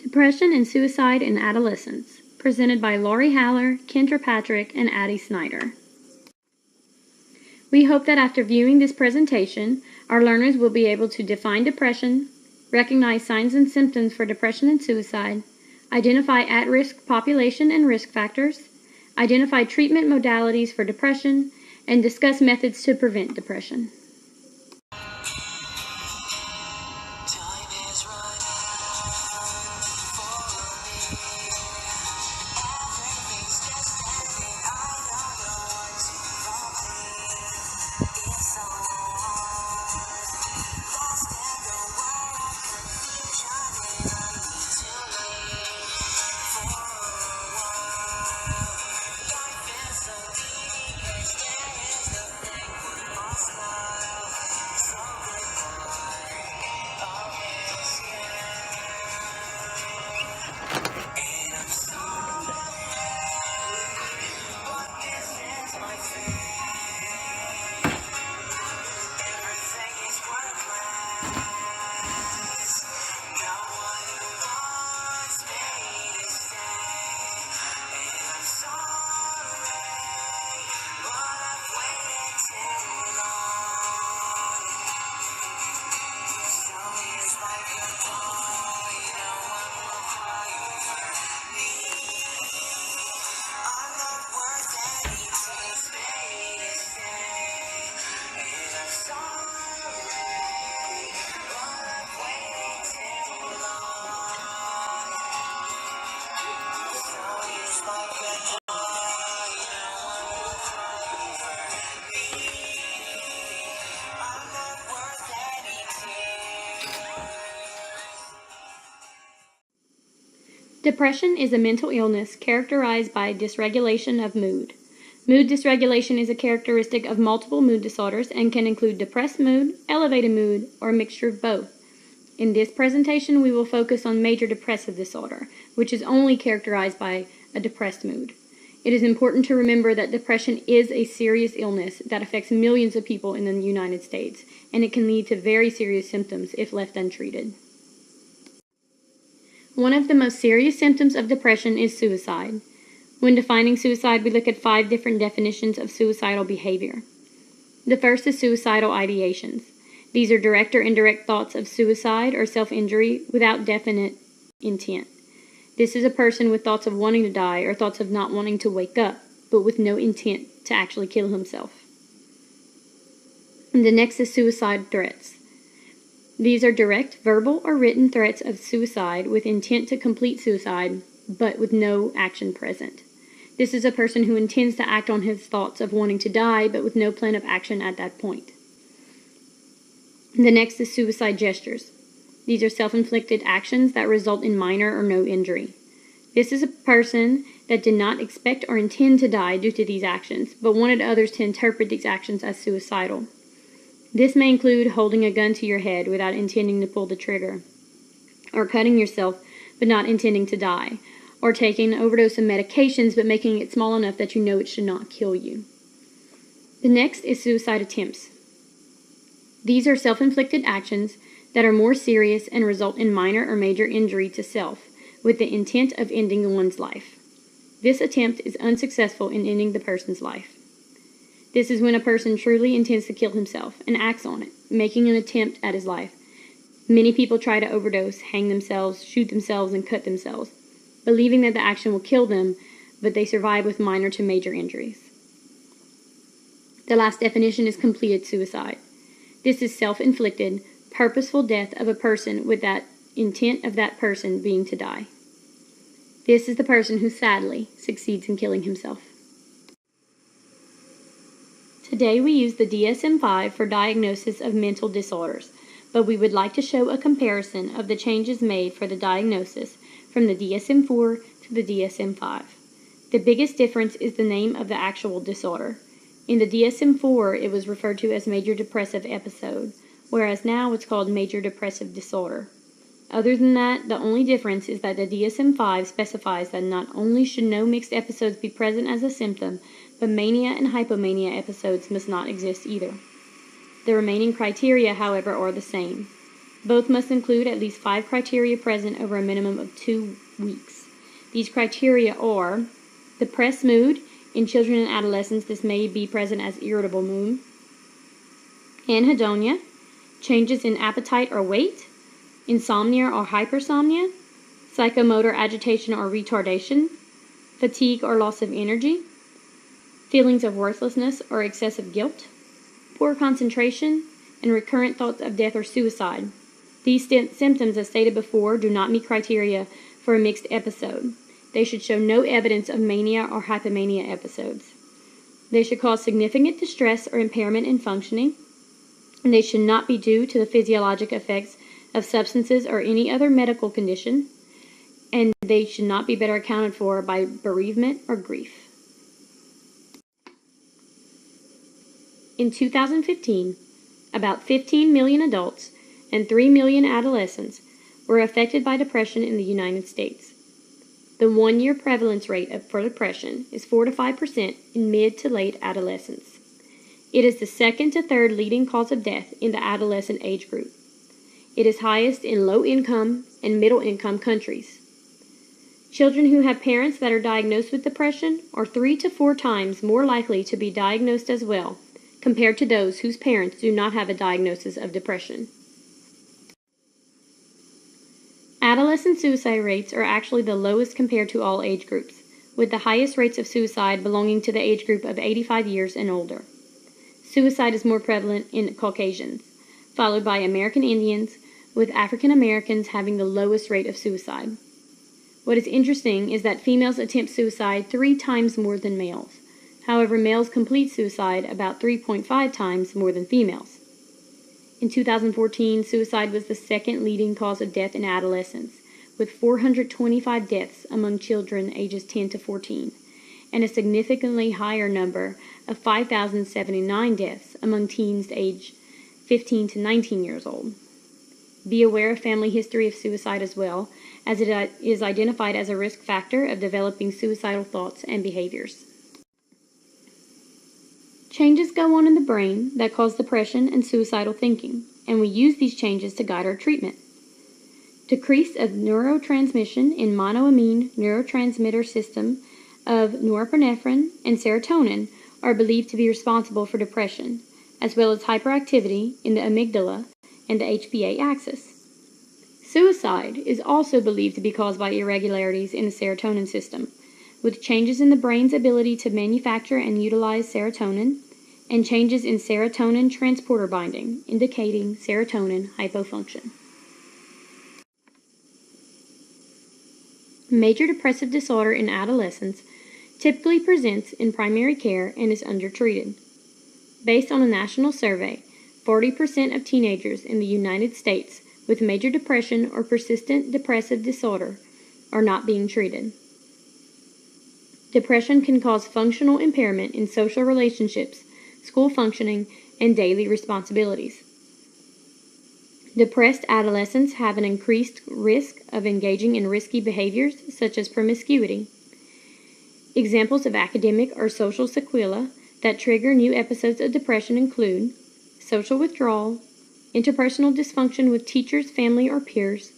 Depression and Suicide in Adolescence, presented by Lori Haller, Kendra Patrick, and Addie Snyder. We hope that after viewing this presentation, our learners will be able to define depression, recognize signs and symptoms for depression and suicide, identify at-risk population and risk factors, identify treatment modalities for depression, and discuss methods to prevent depression. Depression is a mental illness characterized by dysregulation of mood. Mood dysregulation is a characteristic of multiple mood disorders and can include depressed mood, elevated mood, or a mixture of both. In this presentation, we will focus on major depressive disorder, which is only characterized by a depressed mood. It is important to remember that depression is a serious illness that affects millions of people in the United States, and it can lead to very serious symptoms if left untreated. One of the most serious symptoms of depression is suicide. When defining suicide, we look at 5 different definitions of suicidal behavior. The first is suicidal ideations. These are direct or indirect thoughts of suicide or self-injury without definite intent. This is a person with thoughts of wanting to die or thoughts of not wanting to wake up, but with no intent to actually kill himself. And the next is suicide threats. These are direct verbal or written threats of suicide with intent to complete suicide, but with no action present. This is a person who intends to act on his thoughts of wanting to die, but with no plan of action at that point. The next is suicide gestures. These are self-inflicted actions that result in minor or no injury. This is a person that did not expect or intend to die due to these actions, but wanted others to interpret these actions as suicidal. This may include holding a gun to your head without intending to pull the trigger, or cutting yourself but not intending to die, or taking an overdose of medications but making it small enough that you know it should not kill you. The next is suicide attempts. These are self-inflicted actions that are more serious and result in minor or major injury to self, with the intent of ending one's life. This attempt is unsuccessful in ending the person's life. This is when a person truly intends to kill himself and acts on it, making an attempt at his life. Many people try to overdose, hang themselves, shoot themselves, and cut themselves, believing that the action will kill them, but they survive with minor to major injuries. The last definition is completed suicide. This is self-inflicted, purposeful death of a person with that intent of that person being to die. This is the person who sadly succeeds in killing himself. Today we use the DSM-5 for diagnosis of mental disorders, but we would like to show a comparison of the changes made for the diagnosis from the DSM-4 to the DSM-5. The biggest difference is the name of the actual disorder. In the DSM-4, it was referred to as major depressive episode, whereas now it's called major depressive disorder. Other than that, the only difference is that the DSM-5 specifies that not only should no mixed episodes be present as a symptom, but mania and hypomania episodes must not exist either. The remaining criteria, however, are the same. Both must include at least 5 criteria present over a minimum of 2 weeks. These criteria are depressed mood. In children and adolescents, this may be present as irritable mood. Anhedonia, changes in appetite or weight. Insomnia or hypersomnia. Psychomotor agitation or retardation. Fatigue or loss of energy. Feelings of worthlessness or excessive guilt. Poor concentration, and recurrent thoughts of death or suicide. These symptoms, as stated before, do not meet criteria for a mixed episode. They should show no evidence of mania or hypomania episodes. They should cause significant distress or impairment in functioning, and they should not be due to the physiologic effects of substances or any other medical condition, and they should not be better accounted for by bereavement or grief. In 2015, about 15 million adults and 3 million adolescents were affected by depression in the United States. The 1-year prevalence rate for depression is 4 to 5% in mid to late adolescence. It is the second to third leading cause of death in the adolescent age group. It is highest in low-income and middle-income countries. Children who have parents that are diagnosed with depression are 3 to 4 times more likely to be diagnosed as well, compared to those whose parents do not have a diagnosis of depression. Adolescent suicide rates are actually the lowest compared to all age groups, with the highest rates of suicide belonging to the age group of 85 years and older. Suicide is more prevalent in Caucasians, followed by American Indians, with African Americans having the lowest rate of suicide. What is interesting is that females attempt suicide 3 times more than males. However, males complete suicide about 3.5 times more than females. In 2014, suicide was the second leading cause of death in adolescents, with 425 deaths among children ages 10 to 14, and a significantly higher number of 5,079 deaths among teens aged 15 to 19 years old. Be aware of family history of suicide as well, as it is identified as a risk factor of developing suicidal thoughts and behaviors. Changes go on in the brain that cause depression and suicidal thinking, and we use these changes to guide our treatment. Decrease of neurotransmission in monoamine neurotransmitter system of norepinephrine and serotonin are believed to be responsible for depression, as well as hyperactivity in the amygdala and the HPA axis. Suicide is also believed to be caused by irregularities in the serotonin system, with changes in the brain's ability to manufacture and utilize serotonin, and changes in serotonin transporter binding, indicating serotonin hypofunction. Major depressive disorder in adolescents typically presents in primary care and is undertreated. Based on a national survey, 40% of teenagers in the United States with major depression or persistent depressive disorder are not being treated. Depression can cause functional impairment in social relationships, school functioning, and daily responsibilities. Depressed adolescents have an increased risk of engaging in risky behaviors such as promiscuity. Examples of academic or social sequelae that trigger new episodes of depression include social withdrawal, interpersonal dysfunction with teachers, family, or peers,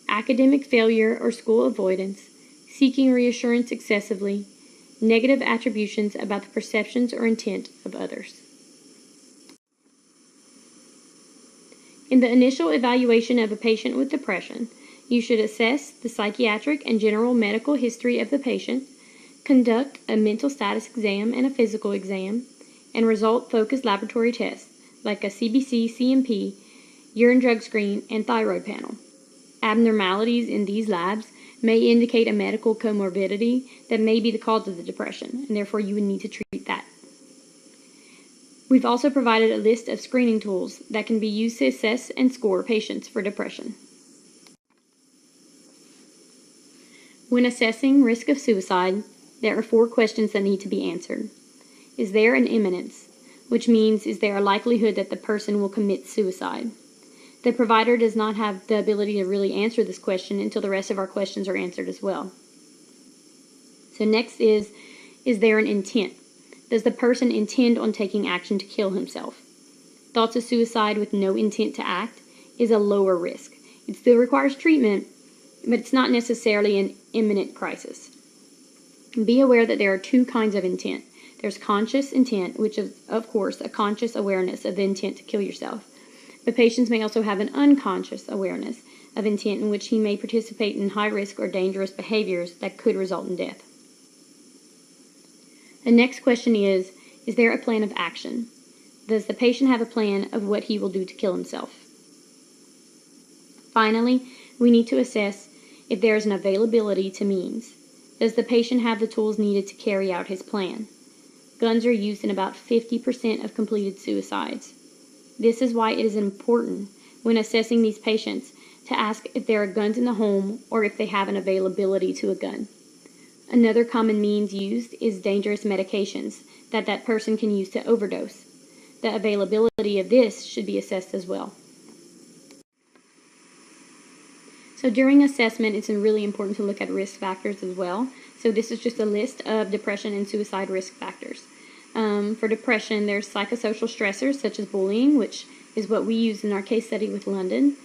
academic failure or school avoidance, seeking reassurance excessively, negative attributions about the perceptions or intent of others. In the initial evaluation of a patient with depression, you should assess the psychiatric and general medical history of the patient, conduct a mental status exam and a physical exam, and result-focused laboratory tests like a CBC, CMP, urine drug screen, and thyroid panel. Abnormalities in these labs may indicate a medical comorbidity that may be the cause of the depression, and therefore you would need to treat that. We've also provided a list of screening tools that can be used to assess and score patients for depression. When assessing risk of suicide, there are 4 questions that need to be answered. Is there an imminence, which means is there a likelihood that the person will commit suicide? The provider does not have the ability to really answer this question until the rest of our questions are answered as well. So next is there an intent? Does the person intend on taking action to kill himself? Thoughts of suicide with no intent to act is a lower risk. It still requires treatment, but it's not necessarily an imminent crisis. Be aware that there are two kinds of intent. There's conscious intent, which is, of course, a conscious awareness of the intent to kill yourself. But patients may also have an unconscious awareness of intent in which he may participate in high-risk or dangerous behaviors that could result in death. The next question is there a plan of action? Does the patient have a plan of what he will do to kill himself? Finally, we need to assess if there is an availability to means. Does the patient have the tools needed to carry out his plan? Guns are used in about 50% of completed suicides. This is why it is important when assessing these patients to ask if there are guns in the home or if they have an availability to a gun. Another common means used is dangerous medications that person can use to overdose. The availability of this should be assessed as well. So during assessment, it's really important to look at risk factors as well. So this is just a list of depression and suicide risk factors. For depression, there's psychosocial stressors such as bullying, which is what we used in our case study with London,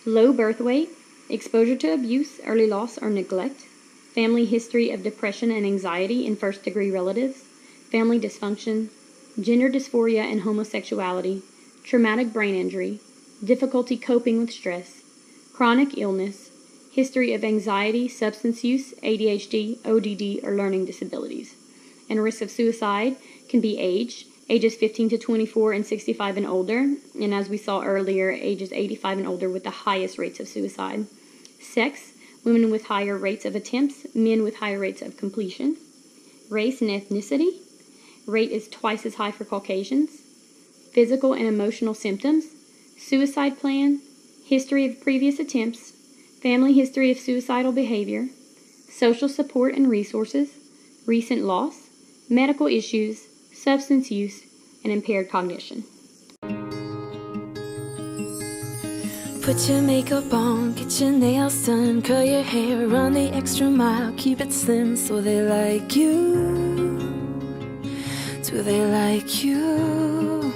low birth weight, exposure to abuse, early loss, or neglect, family history of depression and anxiety in first-degree relatives, family dysfunction, gender dysphoria and homosexuality, traumatic brain injury, difficulty coping with stress, chronic illness, history of anxiety, substance use, ADHD, ODD, or learning disabilities. And risk of suicide can be ages 15 to 24 and 65 and older, and as we saw earlier, ages 85 and older with the highest rates of suicide. Sex, women with higher rates of attempts, men with higher rates of completion. Race and ethnicity, rate is twice as high for Caucasians. Physical and emotional symptoms, suicide plan, history of previous attempts, family history of suicidal behavior, social support and resources, recent loss, medical issues, substance use, and impaired cognition. Put your makeup on, get your nails done, curl your hair, run the extra mile, keep it slim so they like you. Do they like you?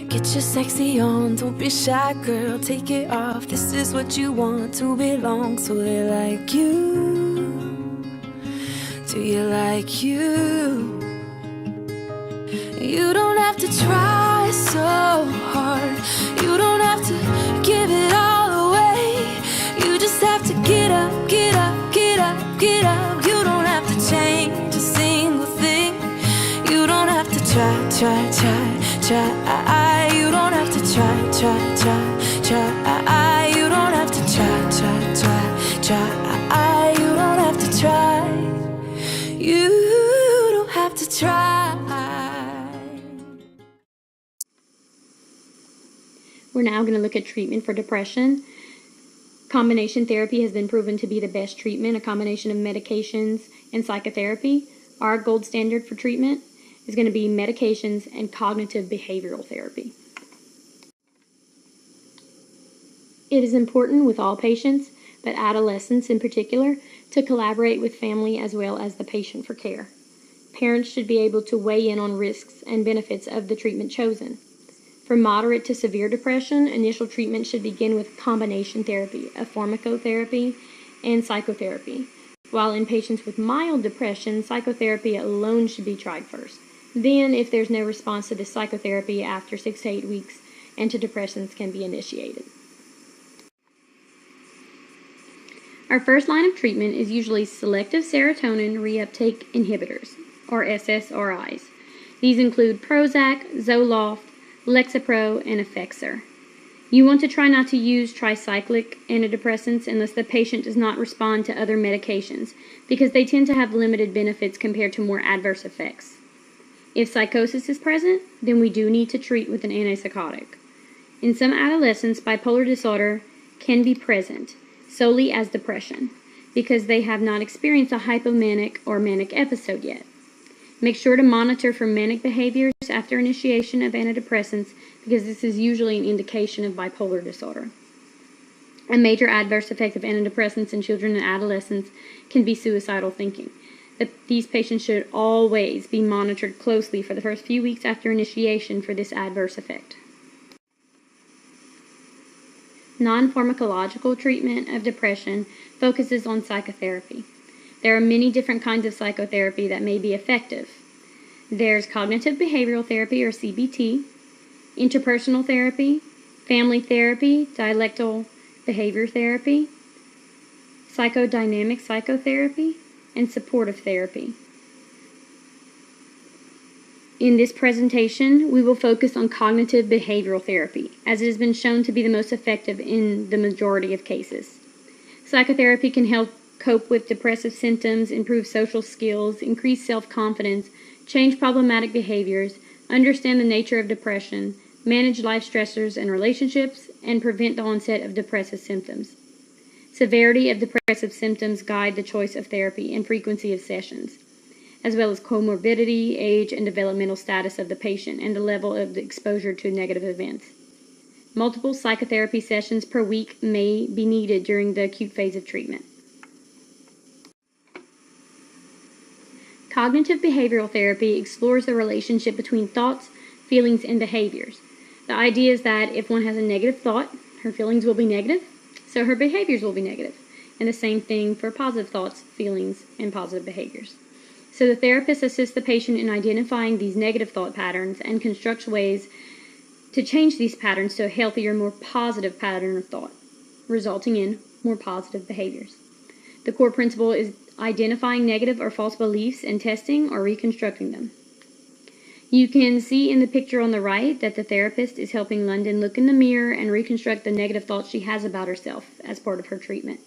Get your sexy on, don't be shy, girl, take it off. This is what you want, to belong, so they like you. Do you like you? You don't have to try so hard. You don't have to give it all away. You just have to get up, get up, get up, get up. You don't have to change a single thing. You don't have to try, try, try, try. You don't have to try, try, try, try. You don't have to try, try, try, try. You don't have to try. You don't have to try. We're now going to look at treatment for depression. Combination therapy has been proven to be the best treatment, a combination of medications and psychotherapy. Our gold standard for treatment is going to be medications and cognitive behavioral therapy. It is important with all patients, but adolescents in particular, to collaborate with family as well as the patient for care. Parents should be able to weigh in on risks and benefits of the treatment chosen. For moderate to severe depression, initial treatment should begin with combination therapy of pharmacotherapy and psychotherapy, while in patients with mild depression, psychotherapy alone should be tried first. Then, if there's no response to the psychotherapy after 6 to 8 weeks, antidepressants can be initiated. Our first line of treatment is usually selective serotonin reuptake inhibitors, or SSRIs. These include Prozac, Zoloft, Lexapro, and Effexor. You want to try not to use tricyclic antidepressants unless the patient does not respond to other medications, because they tend to have limited benefits compared to more adverse effects. If psychosis is present, then we do need to treat with an antipsychotic. In some adolescents, bipolar disorder can be present solely as depression, because they have not experienced a hypomanic or manic episode yet. Make sure to monitor for manic behaviors after initiation of antidepressants, because this is usually an indication of bipolar disorder. A major adverse effect of antidepressants in children and adolescents can be suicidal thinking. These patients should always be monitored closely for the first few weeks after initiation for this adverse effect. Non-pharmacological treatment of depression focuses on psychotherapy. There are many different kinds of psychotherapy that may be effective. There's cognitive behavioral therapy, or CBT, interpersonal therapy, family therapy, dialectical behavior therapy, psychodynamic psychotherapy, and supportive therapy. In this presentation, we will focus on cognitive behavioral therapy, as it has been shown to be the most effective in the majority of cases. Psychotherapy can help cope with depressive symptoms, improve social skills, increase self-confidence, change problematic behaviors, understand the nature of depression, manage life stressors and relationships, and prevent the onset of depressive symptoms. Severity of depressive symptoms guide the choice of therapy and frequency of sessions, as well as comorbidity, age, and developmental status of the patient, and the level of the exposure to negative events. Multiple psychotherapy sessions per week may be needed during the acute phase of treatment. Cognitive behavioral therapy explores the relationship between thoughts, feelings, and behaviors. The idea is that if one has a negative thought, her feelings will be negative, so her behaviors will be negative. And the same thing for positive thoughts, feelings, and positive behaviors. So the therapist assists the patient in identifying these negative thought patterns and constructs ways to change these patterns to a healthier, more positive pattern of thought, resulting in more positive behaviors. The core principle is identifying negative or false beliefs and testing or reconstructing them. You can see in the picture on the right that the therapist is helping London look in the mirror and reconstruct the negative thoughts she has about herself as part of her treatment.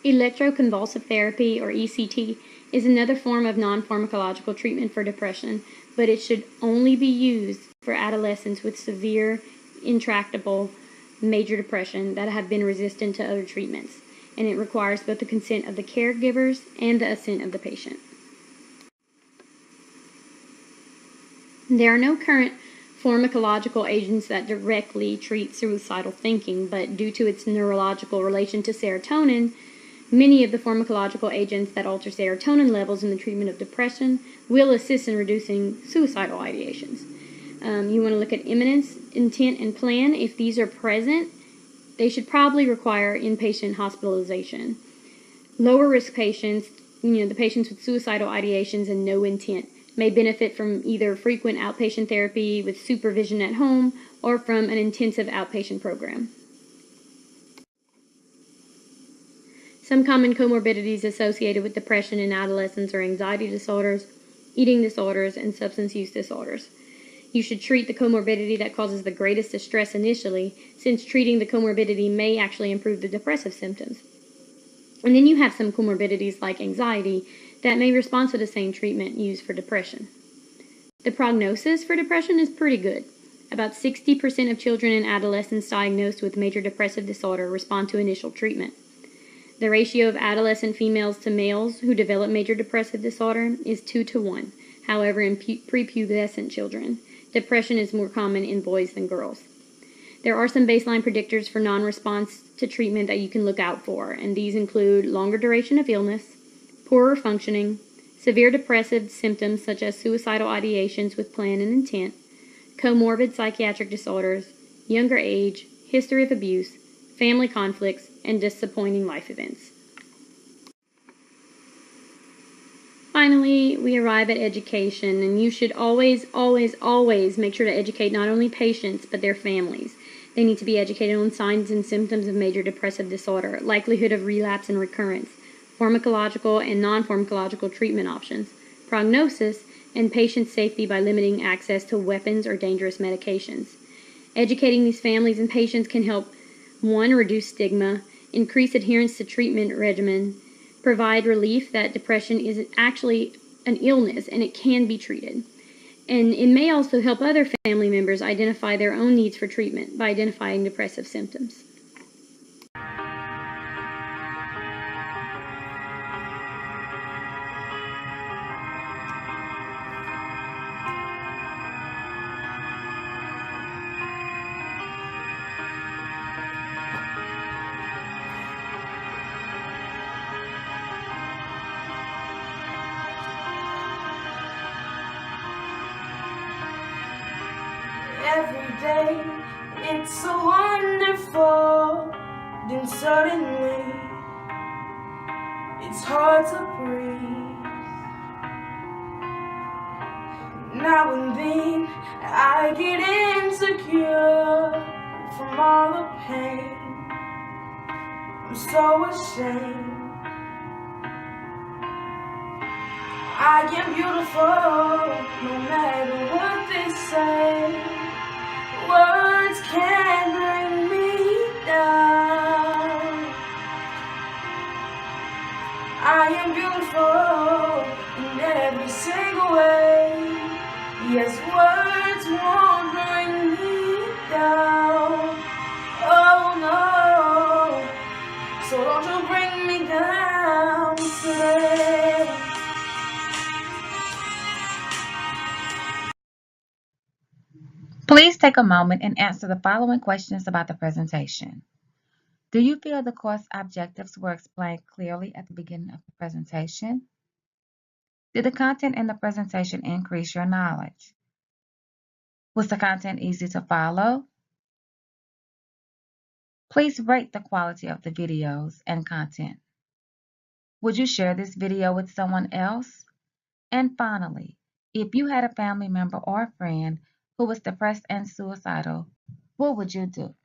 Electroconvulsive therapy, or ECT, is another form of non-pharmacological treatment for depression, but it should only be used for adolescents with severe, intractable, major depression that have been resistant to other treatments, and it requires both the consent of the caregivers and the assent of the patient. There are no current pharmacological agents that directly treat suicidal thinking, but due to its neurological relation to serotonin, many of the pharmacological agents that alter serotonin levels in the treatment of depression will assist in reducing suicidal ideations. You want to look at imminence, intent, and plan. If these are present, they should probably require inpatient hospitalization. Lower risk patients, the patients with suicidal ideations and no intent, may benefit from either frequent outpatient therapy with supervision at home or from an intensive outpatient program. Some common comorbidities associated with depression in adolescents are anxiety disorders, eating disorders, and substance use disorders. You should treat the comorbidity that causes the greatest distress initially, since treating the comorbidity may actually improve the depressive symptoms. And then you have some comorbidities like anxiety that may respond to the same treatment used for depression. The prognosis for depression is pretty good. About 60% of children and adolescents diagnosed with major depressive disorder respond to initial treatment. The ratio of adolescent females to males who develop major depressive disorder is 2-to-1. However, in prepubescent children, depression is more common in boys than girls. There are some baseline predictors for non-response to treatment that you can look out for, and these include longer duration of illness, poorer functioning, severe depressive symptoms such as suicidal ideations with plan and intent, comorbid psychiatric disorders, younger age, history of abuse, family conflicts, and disappointing life events. Finally, we arrive at education, and you should always make sure to educate not only patients, but their families. They need to be educated on signs and symptoms of major depressive disorder, likelihood of relapse and recurrence, pharmacological and non-pharmacological treatment options, prognosis, and patient safety by limiting access to weapons or dangerous medications. Educating these families and patients can help, 1, reduce stigma, increase adherence to treatment regimen, provide relief that depression is actually an illness and it can be treated. And it may also help other family members identify their own needs for treatment by identifying depressive symptoms. Every day. It's so wonderful, then suddenly it's hard to breathe. Now and then I get insecure from all the pain. I'm so ashamed. I am beautiful, no matter what they say. Words can't bring me down. I am beautiful in every single way. Yes, words won't bring me down. Oh no, so don't you bring me down today. Please take a moment and answer the following questions about the presentation. Do you feel the course objectives were explained clearly at the beginning of the presentation? Did the content in the presentation increase your knowledge? Was the content easy to follow? Please rate the quality of the videos and content. Would you share this video with someone else? And finally, if you had a family member or a friend who was depressed and suicidal, what would you do?